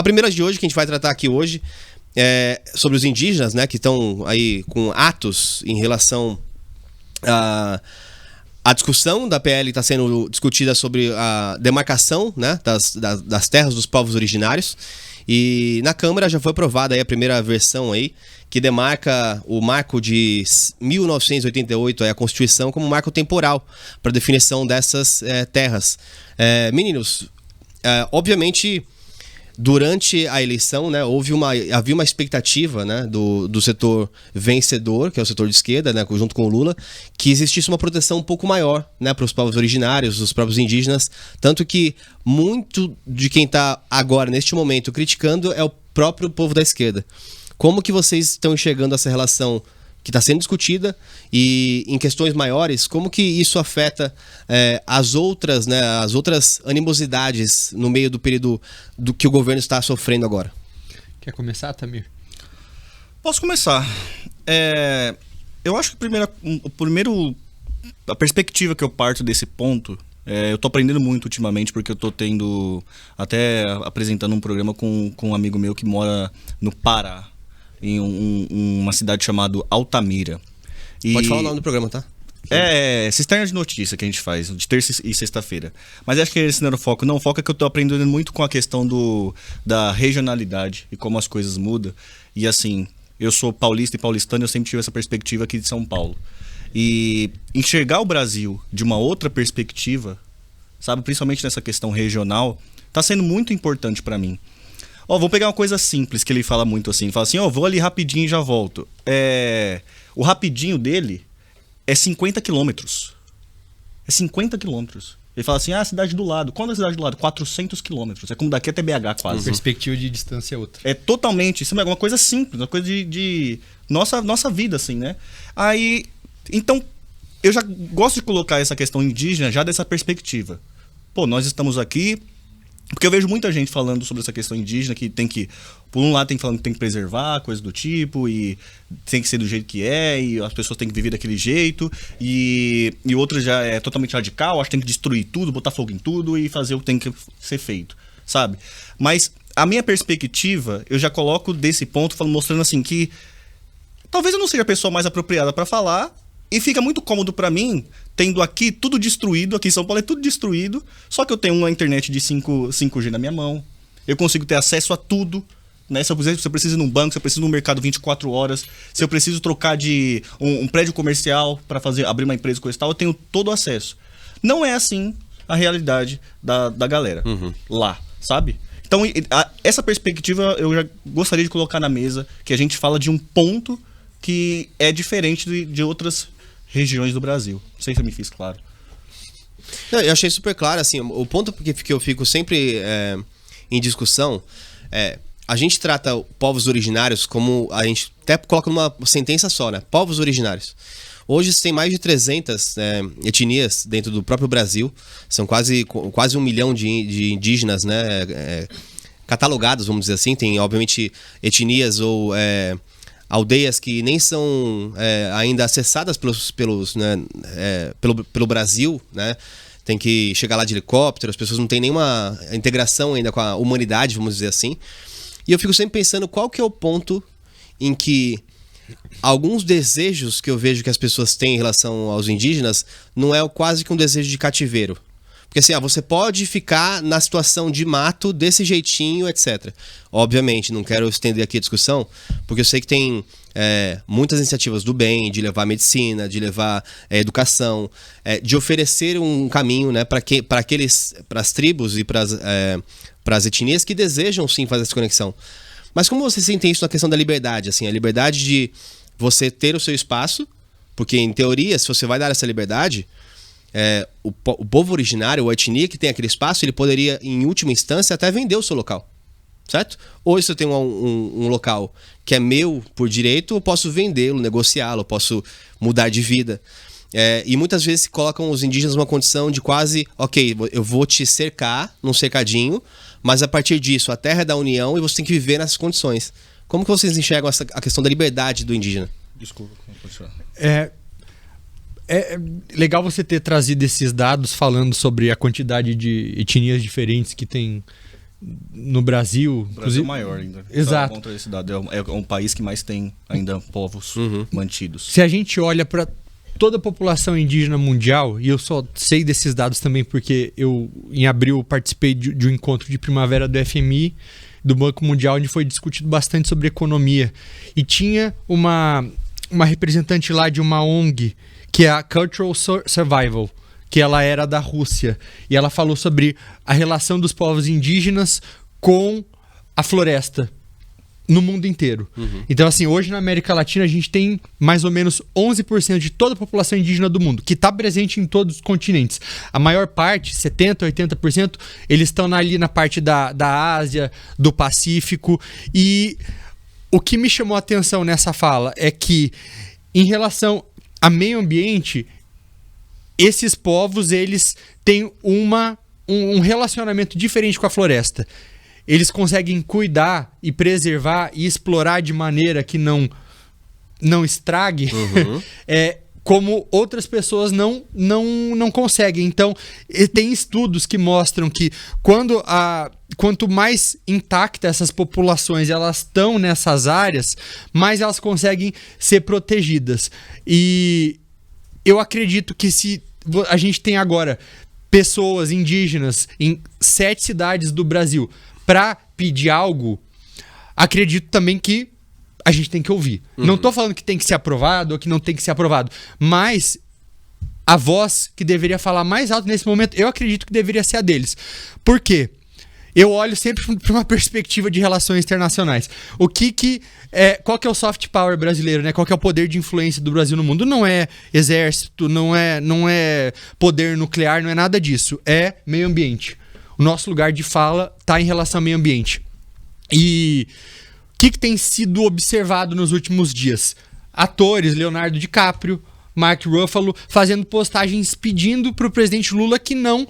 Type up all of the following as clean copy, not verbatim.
A primeira de hoje, que a gente vai tratar aqui hoje, é sobre os indígenas, né, que estão aí com atos em relação a discussão da PL está sendo discutida sobre a demarcação, né, das terras dos povos originários. E na Câmara já foi aprovada aí a primeira versão aí, que demarca o marco de 1988, a Constituição, como marco temporal para definição dessas terras. Meninos, obviamente, durante a eleição, né, havia uma expectativa, né, do setor vencedor, que é o setor de esquerda, né, junto com o Lula, que existisse uma proteção um pouco maior, né, para os povos originários, os povos indígenas, tanto que muito de quem está agora, neste momento, criticando é o próprio povo da esquerda. Como que vocês estão enxergando essa relação que está sendo discutida e, em questões maiores, como que isso afeta as outras animosidades no meio do período do que o governo está sofrendo agora? Quer começar, Tamir? Posso começar. Eu acho que a perspectiva que eu parto desse ponto, eu tô aprendendo muito ultimamente, porque eu tô apresentando um programa com um amigo meu que mora no Pará, em uma cidade chamada Altamira. Pode falar o nome do programa, tá? Cisterna de notícia que a gente faz, de terça e sexta-feira. Mas acho que esse não era o foco. Não, o foco é que eu tô aprendendo muito com a questão da regionalidade e como as coisas mudam. E assim, eu sou paulista e paulistano, eu sempre tive essa perspectiva aqui de São Paulo. E enxergar o Brasil de uma outra perspectiva, sabe, principalmente nessa questão regional, tá sendo muito importante para mim. Vou pegar uma coisa simples que ele fala muito assim. Ele fala assim, vou ali rapidinho e já volto. O rapidinho dele é 50 quilômetros. É 50 quilômetros. Ele fala assim, a cidade do lado. Quando é a cidade do lado? 400 quilômetros. É como daqui até BH quase. Perspectiva de distância é outra. É totalmente. Isso é uma coisa simples. Uma coisa de nossa vida, assim, né? Então, eu já gosto de colocar essa questão indígena já dessa perspectiva. Nós estamos aqui... Porque eu vejo muita gente falando sobre essa questão indígena, que por um lado tem falando que tem que preservar, coisa do tipo, e tem que ser do jeito que é, e as pessoas têm que viver daquele jeito, e outro já é totalmente radical, acho que tem que destruir tudo, botar fogo em tudo e fazer o que tem que ser feito, sabe? Mas a minha perspectiva, eu já coloco desse ponto, mostrando assim que talvez eu não seja a pessoa mais apropriada para falar, e fica muito cômodo para mim, tendo aqui tudo destruído, aqui em São Paulo é tudo destruído, só que eu tenho uma internet de 5G na minha mão, eu consigo ter acesso a tudo, né? Se eu preciso ir num banco, se eu preciso ir num mercado 24 horas, se eu preciso trocar de um prédio comercial para abrir uma empresa coisa e tal, eu tenho todo o acesso. Não é assim a realidade da galera lá, sabe? Então, essa perspectiva eu já gostaria de colocar na mesa, que a gente fala de um ponto que é diferente de outras regiões do Brasil. Não sei se eu me fiz claro. Eu achei super claro, assim, o ponto que eu fico sempre em discussão a gente trata povos originários como, a gente até coloca numa sentença só, né? Povos originários. Hoje tem mais de 300 etnias dentro do próprio Brasil, são quase 1 milhão de indígenas, né? Catalogados, vamos dizer assim. Tem, obviamente, etnias ou... aldeias que nem são ainda acessadas pelo Brasil, né? Tem que chegar lá de helicóptero, as pessoas não têm nenhuma integração ainda com a humanidade, vamos dizer assim. E eu fico sempre pensando qual que é o ponto em que alguns desejos que eu vejo que as pessoas têm em relação aos indígenas não é quase que um desejo de cativeiro. Porque assim, você pode ficar na situação de mato desse jeitinho, etc. Obviamente, não quero estender aqui a discussão, porque eu sei que tem muitas iniciativas do bem, de levar medicina, de levar educação, de oferecer um caminho, né, para as tribos e para as etnias que desejam sim fazer essa conexão. Mas como você sente isso na questão da liberdade? Assim, a liberdade de você ter o seu espaço, porque em teoria, se você vai dar essa liberdade... o povo originário, ou a etnia que tem aquele espaço, ele poderia, em última instância, até vender o seu local, certo? Ou se eu tenho um local que é meu por direito, eu posso vendê-lo, negociá-lo, eu posso mudar de vida. E muitas vezes colocam os indígenas numa condição de quase, ok, eu vou te cercar num cercadinho, mas a partir disso a terra é da União e você tem que viver nessas condições. Como que vocês enxergam a questão da liberdade do indígena? Desculpa, pode falar. É legal você ter trazido esses dados falando sobre a quantidade de etnias diferentes que tem no Brasil. O Brasil é maior ainda. Exato. Contra esse dado. É um país que mais tem ainda povos mantidos. Se a gente olha para toda a população indígena mundial, e eu só sei desses dados também porque eu, em abril, participei de um encontro de primavera do FMI, do Banco Mundial, onde foi discutido bastante sobre economia. E tinha uma representante lá de uma ONG, que é a Cultural Survival, que ela era da Rússia. E ela falou sobre a relação dos povos indígenas com a floresta no mundo inteiro. Então, assim, hoje na América Latina a gente tem mais ou menos 11% de toda a população indígena do mundo, que está presente em todos os continentes. A maior parte, 70%, 80%, eles estão ali na parte da Ásia, do Pacífico. E o que me chamou a atenção nessa fala é que, em relação a meio ambiente, esses povos, eles têm um relacionamento diferente com a floresta. Eles conseguem cuidar e preservar e explorar de maneira que não estrague, como outras pessoas não conseguem. Então, tem estudos que mostram que quanto mais intacta essas populações elas estão nessas áreas, mais elas conseguem ser protegidas. E eu acredito que se a gente tem agora pessoas indígenas em 7 cidades do Brasil para pedir algo, acredito também que a gente tem que ouvir. Não tô falando que tem que ser aprovado ou que não tem que ser aprovado, mas a voz que deveria falar mais alto nesse momento, eu acredito que deveria ser a deles. Por quê? Eu olho sempre para uma perspectiva de relações internacionais. Qual que é o soft power brasileiro, né? Qual que é o poder de influência do Brasil no mundo? Não é exército, não é poder nuclear, não é nada disso. É meio ambiente. O nosso lugar de fala está em relação ao meio ambiente. E o que tem sido observado nos últimos dias? Atores, Leonardo DiCaprio, Mark Ruffalo, fazendo postagens pedindo para o presidente Lula que não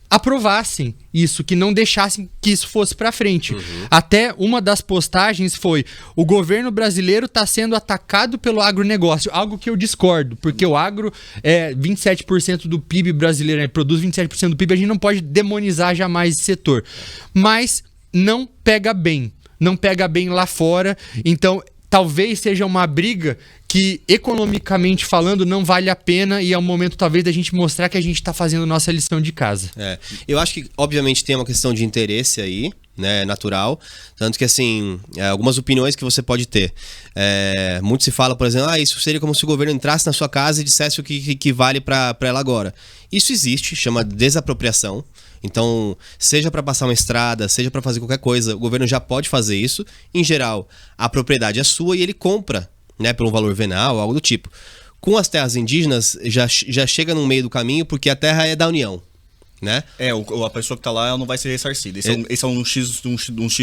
aprovassem isso, que não deixassem que isso fosse para frente. Até uma das postagens foi: o governo brasileiro está sendo atacado pelo agronegócio, algo que eu discordo, porque o agro é 27% do PIB brasileiro, né? Produz 27% do PIB, a gente não pode demonizar jamais esse setor. Mas não pega bem lá fora, então talvez seja uma briga que, economicamente falando, não vale a pena, e é o momento, talvez, da gente mostrar que a gente está fazendo nossa lição de casa. Eu acho que, obviamente, tem uma questão de interesse aí, né, natural, tanto que, assim, algumas opiniões que você pode ter. Muito se fala, por exemplo, isso seria como se o governo entrasse na sua casa e dissesse o que vale para ela agora. Isso existe, chama desapropriação. Então, seja para passar uma estrada, seja para fazer qualquer coisa, o governo já pode fazer isso. Em geral, a propriedade é sua e ele compra, né, por um valor venal, algo do tipo. Com as terras indígenas, já chega no meio do caminho, porque a terra é da União, né? A pessoa que está lá, ela não vai ser ressarcida. Esse é um X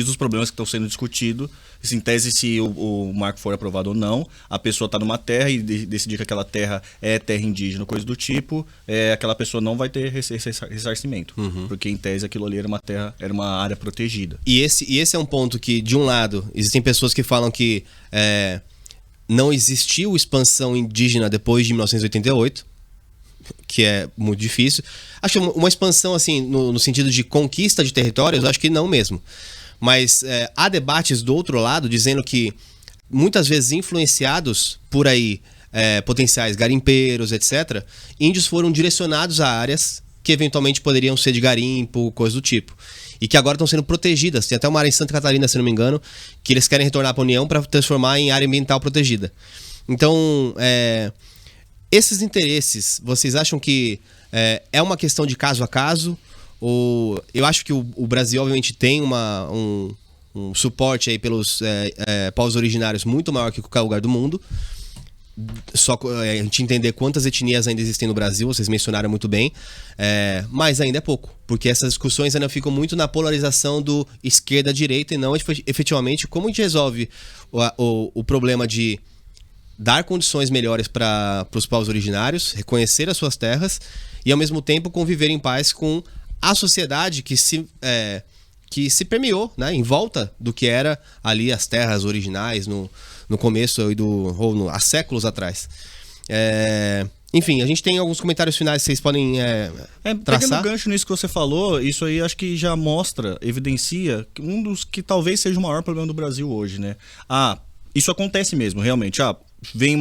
dos problemas que estão sendo discutidos. Em tese, se o marco for aprovado ou não, a pessoa está numa terra e decidir que aquela terra é terra indígena, coisa do tipo, aquela pessoa não vai ter ressarcimento. Porque, em tese, aquilo ali era uma área protegida. E esse é um ponto que, de um lado, existem pessoas que falam que não existiu expansão indígena depois de 1988, que é muito difícil. Acho que uma expansão, assim, no sentido de conquista de territórios, acho que não mesmo. Mas há debates do outro lado dizendo que, muitas vezes influenciados por aí potenciais garimpeiros, etc., índios foram direcionados a áreas que eventualmente poderiam ser de garimpo, coisa do tipo. E que agora estão sendo protegidas. Tem até uma área em Santa Catarina, se não me engano, que eles querem retornar para a União para transformar em área ambiental protegida. Então, esses interesses, vocês acham que é uma questão de caso a caso? Ou eu acho que o Brasil, obviamente, tem um suporte aí pelos povos originários muito maior que qualquer lugar do mundo. Só a gente entender quantas etnias ainda existem no Brasil, vocês mencionaram muito bem, mas ainda é pouco, porque essas discussões ainda ficam muito na polarização do esquerda-direita e não efetivamente como a gente resolve o problema de dar condições melhores para os povos originários, reconhecer as suas terras e, ao mesmo tempo, conviver em paz com a sociedade que se permeou, né, em volta do que era ali as terras originais no começo há séculos atrás. Enfim, a gente tem alguns comentários finais que vocês podem Pegando traçar. gancho nisso que você falou, isso aí acho que já mostra, evidencia um dos que talvez seja o maior problema do Brasil hoje, né? Isso acontece mesmo, realmente. Vem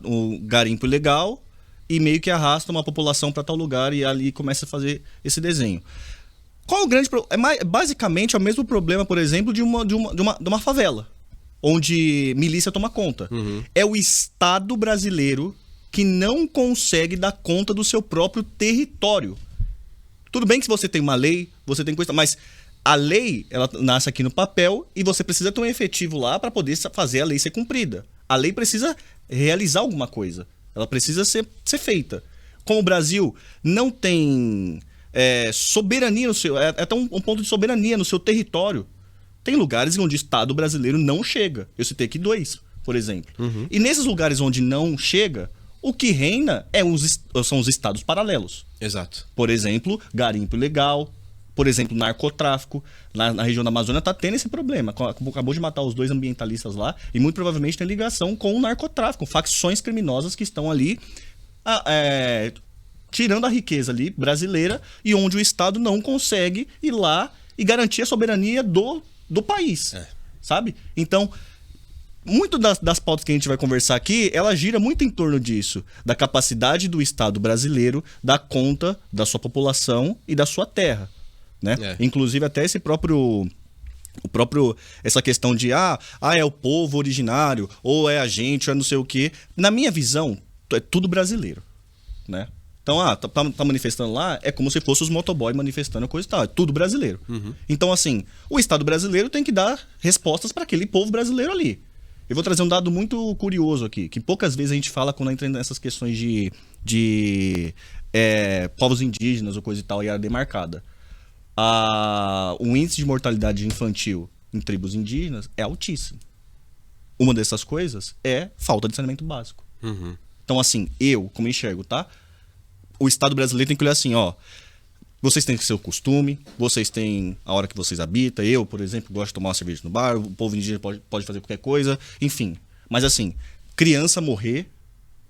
um garimpo ilegal e meio que arrasta uma população para tal lugar e ali começa a fazer esse desenho. Qual é o grande problema? Basicamente é o mesmo problema, por exemplo, de uma favela, onde milícia toma conta. É o Estado brasileiro que não consegue dar conta do seu próprio território. Tudo bem que se você tem uma lei, você tem coisa, mas a lei, ela nasce aqui no papel e você precisa ter um efetivo lá para poder fazer a lei ser cumprida. A lei precisa realizar alguma coisa. Ela precisa ser feita. Como o Brasil não tem soberania no seu... É até um ponto de soberania no seu território. Tem lugares onde o Estado brasileiro não chega. Eu citei aqui 2, por exemplo. E nesses lugares onde não chega, o que reina são os estados paralelos. Exato. Por exemplo, garimpo ilegal. Por exemplo, narcotráfico. Na região da Amazônia tá tendo esse problema. Acabou de matar os 2 ambientalistas lá e muito provavelmente tem ligação com o narcotráfico. Facções criminosas que estão ali tirando a riqueza ali brasileira e onde o Estado não consegue ir lá e garantir a soberania do país. Sabe? Então, muito das pautas que a gente vai conversar aqui, ela gira muito em torno disso. Da capacidade do Estado brasileiro dar conta da sua população e da sua terra. Né? Inclusive até essa questão de é o povo originário, ou é a gente, ou é não sei o quê. Na minha visão, é tudo brasileiro, né? Então, tá manifestando lá, é como se fosse os motoboy manifestando coisa e tal, é tudo brasileiro. Então, assim, o Estado brasileiro tem que dar respostas para aquele povo brasileiro ali. Eu vou trazer um dado muito curioso aqui, que poucas vezes a gente fala quando entra nessas questões de povos indígenas ou coisa e tal, e área demarcada. O índice de mortalidade infantil em tribos indígenas é altíssimo. Uma dessas coisas é falta de saneamento básico. Então, assim, eu, como enxergo, tá? O Estado brasileiro tem que olhar assim, vocês têm que ser o costume, vocês têm a hora que vocês habitam. Eu, por exemplo, gosto de tomar uma cerveja no bar, o povo indígena pode fazer qualquer coisa, enfim. Mas, assim, criança morrer,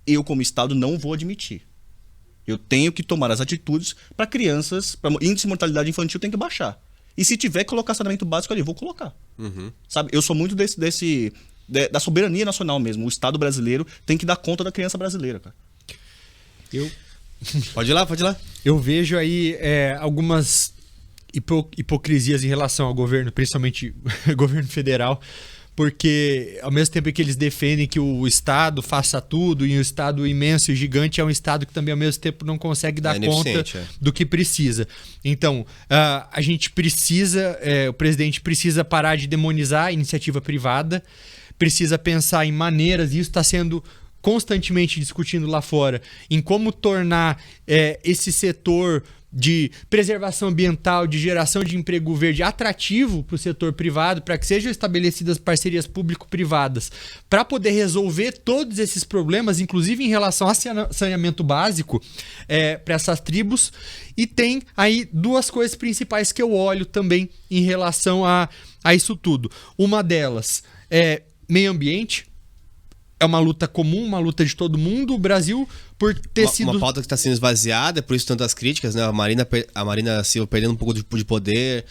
eu, como Estado, não vou admitir. Eu tenho que tomar as atitudes para crianças, para índice de mortalidade infantil tem que baixar. E se tiver que colocar saneamento básico ali, eu vou colocar. Sabe? Eu sou muito da soberania nacional mesmo. O Estado brasileiro tem que dar conta da criança brasileira, cara. Pode ir lá. Eu vejo aí algumas hipocrisias em relação ao governo, principalmente governo federal, porque ao mesmo tempo que eles defendem que o Estado faça tudo, e o Estado imenso e gigante é um Estado que também ao mesmo tempo não consegue dar conta do que precisa. Então, a gente precisa, o presidente precisa parar de demonizar a iniciativa privada, precisa pensar em maneiras, e isso está sendo constantemente discutindo lá fora, em como tornar esse setor de preservação ambiental, de geração de emprego verde atrativo para o setor privado, para que sejam estabelecidas parcerias público-privadas, para poder resolver todos esses problemas, inclusive em relação a saneamento básico para essas tribos. E tem aí 2 coisas principais que eu olho também em relação a isso tudo. Uma delas é meio ambiente. É uma luta comum, uma luta de todo mundo. O Brasil, por ter sido... Uma pauta que está sendo esvaziada, por isso tantas críticas, né? A Marina Silva perdendo um pouco de poder,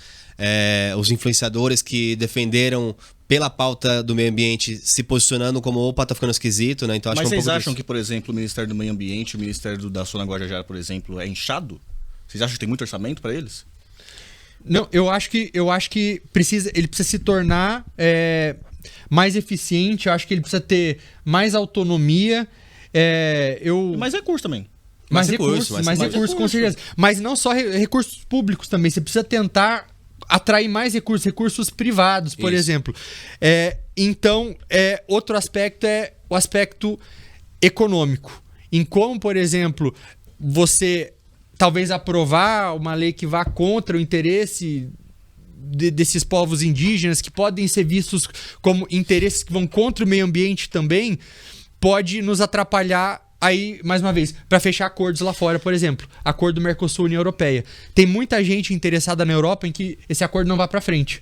os influenciadores que defenderam pela pauta do meio ambiente se posicionando como opa, tá ficando esquisito, né? Então, acho Mas que vocês acham que, por exemplo, o Ministério do Meio Ambiente, o Ministério da Sona Guajajara, por exemplo, é inchado? Vocês acham que tem muito orçamento para eles? Não, eu acho que ele precisa se tornar... mais eficiente, eu acho que ele precisa ter mais autonomia. E mais recurso também. Mais recursos, com certeza. Mas não só recursos públicos também. Você precisa tentar atrair mais recursos privados, por exemplo. Então, outro aspecto é o aspecto econômico. Em como, por exemplo, você talvez aprovar uma lei que vá contra o interesse desses povos indígenas, que podem ser vistos como interesses que vão contra o meio ambiente também, pode nos atrapalhar aí, mais uma vez, para fechar acordos lá fora, por exemplo, acordo do Mercosul e União Europeia. Tem muita gente interessada na Europa em que esse acordo não vá para frente.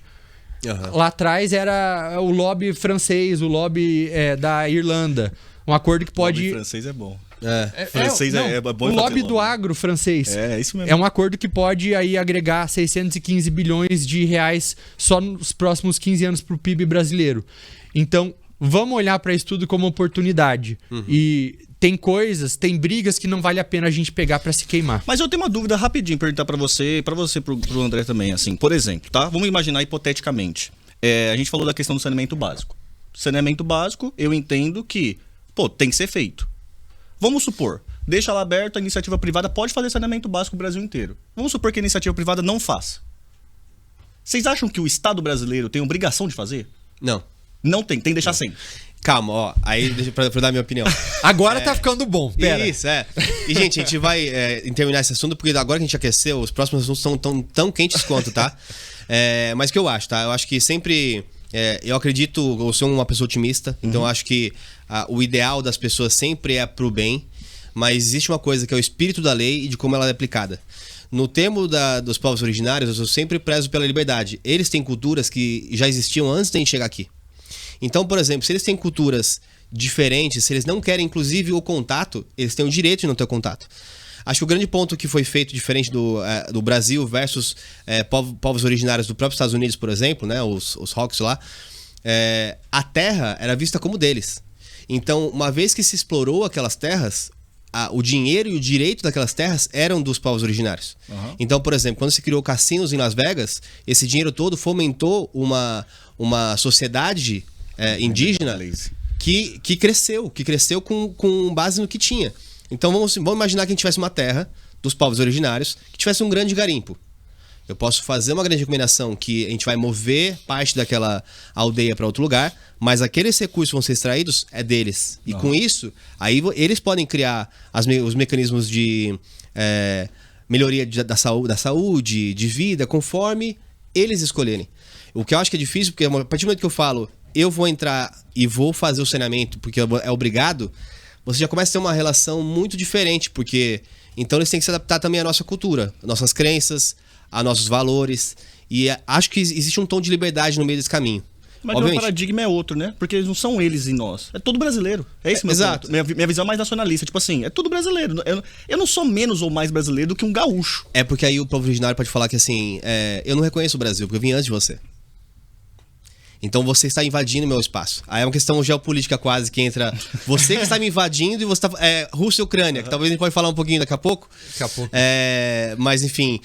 Lá atrás era o lobby francês, o lobby da Irlanda. Um acordo que pode... O lobby francês é bom. Francês é bom o em lobby fazer do agro francês. É isso mesmo. É um acordo que pode aí agregar 615 bilhões de reais só nos próximos 15 anos para o PIB brasileiro. Então, vamos olhar para isso tudo como oportunidade. E tem brigas que não vale a pena a gente pegar para se queimar. Mas eu tenho uma dúvida rapidinho, perguntar para você, pro André também, assim. Por exemplo, tá? Vamos imaginar hipoteticamente. A gente falou da questão do saneamento básico. Saneamento básico, eu entendo que, tem que ser feito. Vamos supor, deixa lá aberto, a iniciativa privada pode fazer saneamento básico no Brasil inteiro. Vamos supor que a iniciativa privada não faça. Vocês acham que o Estado brasileiro tem obrigação de fazer? Não. Não tem que deixar sem. Calma, ó. Aí, deixa eu dar minha opinião. Agora tá ficando bom. Pera. Isso, E, gente, a gente vai terminar esse assunto, porque agora que a gente aqueceu, os próximos assuntos são tão quentes quanto, tá? Mas o que eu acho, tá? Eu acho que sempre... eu acredito, eu sou uma pessoa otimista, então eu acho que o ideal das pessoas sempre é pro bem, mas existe uma coisa que é o espírito da lei e de como ela é aplicada. No termo dos povos originários, eu sempre prezo pela liberdade. Eles têm culturas que já existiam antes de a gente chegar aqui. Então, por exemplo, se eles têm culturas diferentes, se eles não querem, inclusive, o contato, eles têm o direito de não ter contato. Acho que o grande ponto que foi feito diferente do Brasil versus povos originários do próprio Estados Unidos, por exemplo, né, os Hawks lá, a terra era vista como deles. Então, uma vez que se explorou aquelas terras, o dinheiro e o direito daquelas terras eram dos povos originários. Então, por exemplo, quando se criou cassinos em Las Vegas, esse dinheiro todo fomentou uma sociedade indígena que cresceu com base no que tinha. Então vamos imaginar que a gente tivesse uma terra dos povos originários que tivesse um grande garimpo. Eu posso fazer uma grande recomendação que a gente vai mover parte daquela aldeia para outro lugar, mas aqueles recursos vão ser extraídos deles. E com isso, aí eles podem criar os mecanismos de melhoria da saúde, de vida, conforme eles escolherem. O que eu acho que é difícil, porque a partir do momento que eu falo, eu vou entrar e vou fazer o saneamento porque é obrigado, você já começa a ter uma relação muito diferente, porque então eles têm que se adaptar também à nossa cultura, às nossas crenças, a nossos valores, e acho que existe um tom de liberdade no meio desse caminho. Mas o paradigma é outro, né? Porque não são eles e nós. É todo brasileiro. É esse meu exato. ponto. Minha visão é mais nacionalista. Tipo assim, é tudo brasileiro. Eu não sou menos ou mais brasileiro do que um gaúcho. É porque aí o povo originário pode falar que assim, eu não reconheço o Brasil, porque eu vim antes de você. Então você está invadindo meu espaço. Aí é uma questão geopolítica quase que entra você que está me invadindo e você está... Rússia e Ucrânia, que talvez a gente pode falar um pouquinho daqui a pouco. Mas enfim,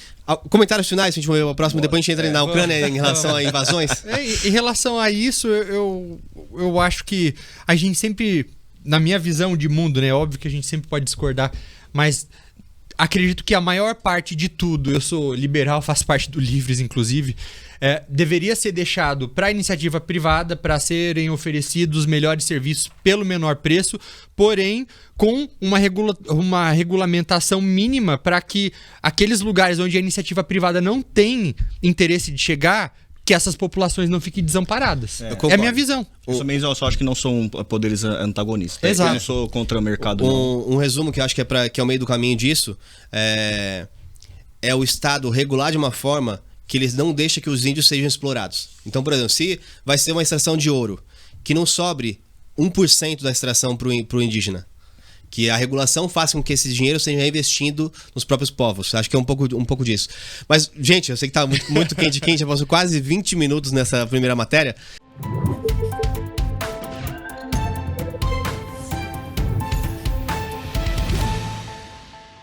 comentários finais, se a gente mover para o próximo, depois a gente entra na Ucrânia em relação a invasões. Em relação a isso, eu acho que a gente sempre, na minha visão de mundo, né? Óbvio que a gente sempre pode discordar, mas acredito que a maior parte de tudo, eu sou liberal, faço parte do Livres, inclusive, deveria ser deixado para a iniciativa privada, para serem oferecidos melhores serviços pelo menor preço, porém com uma regulamentação mínima para que aqueles lugares onde a iniciativa privada não tem interesse de chegar, que essas populações não fiquem desamparadas. É a minha visão. Eu também só acho que não são poderes antagonistas. Exato. Eu não sou contra o mercado. Um resumo que eu acho que é o meio do caminho disso é o Estado regular de uma forma que eles não deixam que os índios sejam explorados. Então, por exemplo, se vai ser uma extração de ouro, que não sobre 1% da extração para o indígena, que a regulação faça com que esse dinheiro seja reinvestido nos próprios povos. Acho que é um pouco disso. Mas, gente, eu sei que tá muito quente, já passou quase 20 minutos nessa primeira matéria.